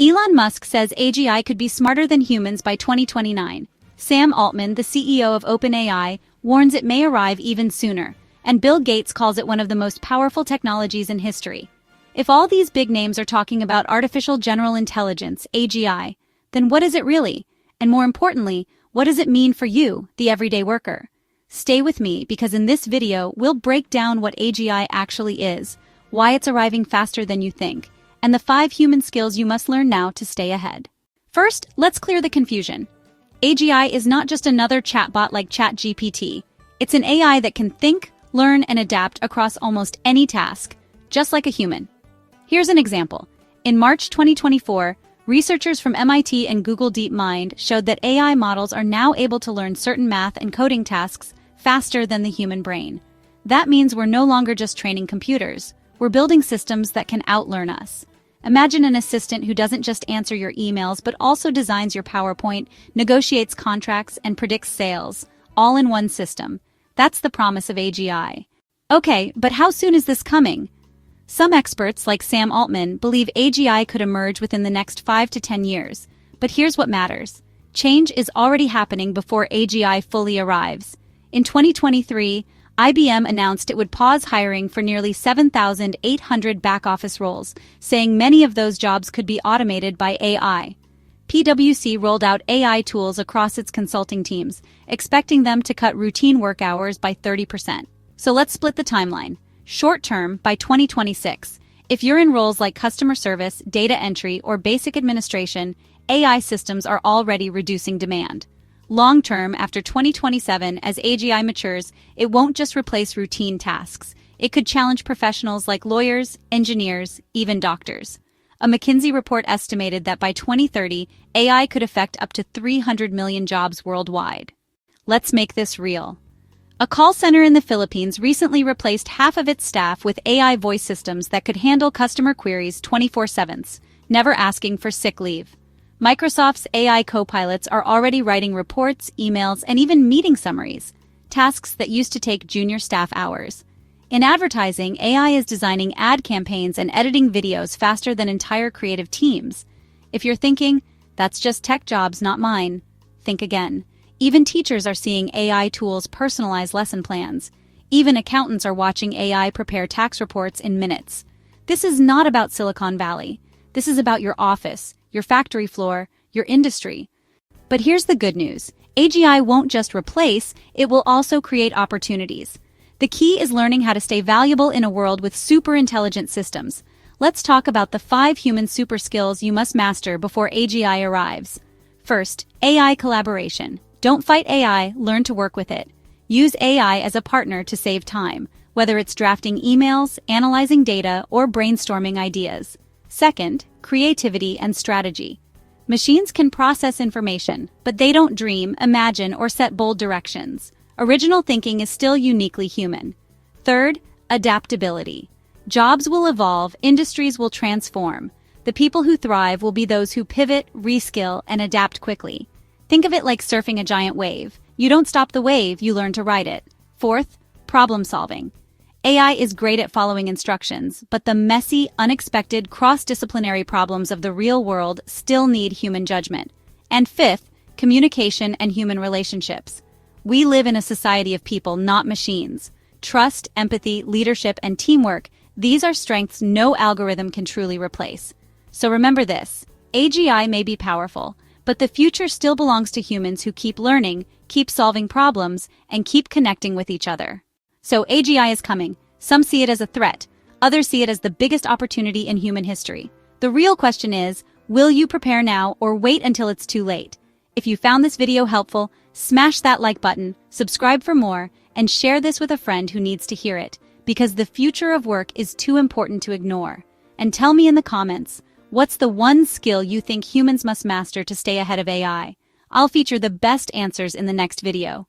Elon Musk says AGI could be smarter than humans by 2029. Sam Altman, the CEO of OpenAI, warns it may arrive even sooner, and Bill Gates calls it one of the most powerful technologies in history. If all these big names are talking about artificial general intelligence, AGI, then what is it really? And more importantly, what does it mean for you, the everyday worker? Stay with me because in this video, we'll break down what AGI actually is, why it's arriving faster than you think, and the 5 human skills you must learn now to stay ahead. First, let's clear the confusion. AGI is not just another chatbot like ChatGPT. It's an AI that can think, learn, and adapt across almost any task, just like a human. Here's an example. In March 2024, researchers from MIT and Google DeepMind showed that AI models are now able to learn certain math and coding tasks faster than the human brain. That means we're no longer just training computers. We're building systems that can outlearn us. Imagine an assistant who doesn't just answer your emails but also designs your PowerPoint, negotiates contracts, and predicts sales, all in one system. That's the promise of AGI. Okay, but how soon is this coming? Some experts, like Sam Altman, believe AGI could emerge within the next 5 to 10 years. But here's what matters. Change is already happening before AGI fully arrives. In 2023, IBM announced it would pause hiring for nearly 7,800 back-office roles, saying many of those jobs could be automated by AI. PwC rolled out AI tools across its consulting teams, expecting them to cut routine work hours by 30%. So let's split the timeline. Short term, by 2026, if you're in roles like customer service, data entry, or basic administration, AI systems are already reducing demand. Long term, after 2027, as AGI matures, it won't just replace routine tasks. It could challenge professionals like lawyers, engineers, even doctors. A McKinsey report estimated that by 2030, AI could affect up to 300 million jobs worldwide. Let's make this real. A call center in the Philippines recently replaced half of its staff with AI voice systems that could handle customer queries 24/7, never asking for sick leave. Microsoft's AI copilots are already writing reports, emails, and even meeting summaries, tasks that used to take junior staff hours. In advertising, AI is designing ad campaigns and editing videos faster than entire creative teams. If you're thinking, that's just tech jobs, not mine, think again. Even teachers are seeing AI tools personalize lesson plans. Even accountants are watching AI prepare tax reports in minutes. This is not about Silicon Valley. This is about your office, your factory floor, your industry. But here's the good news. AGI won't just replace, it will also create opportunities. The key is learning how to stay valuable in a world with super intelligent systems. Let's talk about the 5 human super skills you must master before AGI arrives. First, AI collaboration. Don't fight AI, learn to work with it. Use AI as a partner to save time, whether it's drafting emails, analyzing data, or brainstorming ideas. Second, creativity and strategy. Machines can process information, but they don't dream, imagine, or set bold directions. Original thinking is still uniquely human. Third, adaptability. Jobs will evolve, industries will transform. The people who thrive will be those who pivot, reskill, and adapt quickly. Think of it like surfing a giant wave. You don't stop the wave, you learn to ride it. Fourth, problem solving. AI is great at following instructions, but the messy, unexpected, cross-disciplinary problems of the real world still need human judgment. And fifth, communication and human relationships. We live in a society of people, not machines. Trust, empathy, leadership, and teamwork, these are strengths no algorithm can truly replace. So remember this, AGI may be powerful, but the future still belongs to humans who keep learning, keep solving problems, and keep connecting with each other. So AGI is coming. Some see it as a threat. Others see it as the biggest opportunity in human history. The real question is, will you prepare now or wait until it's too late? If you found this video helpful, smash that like button, subscribe for more, and share this with a friend who needs to hear it, because the future of work is too important to ignore. And tell me in the comments, what's the one skill you think humans must master to stay ahead of AI? I'll feature the best answers in the next video.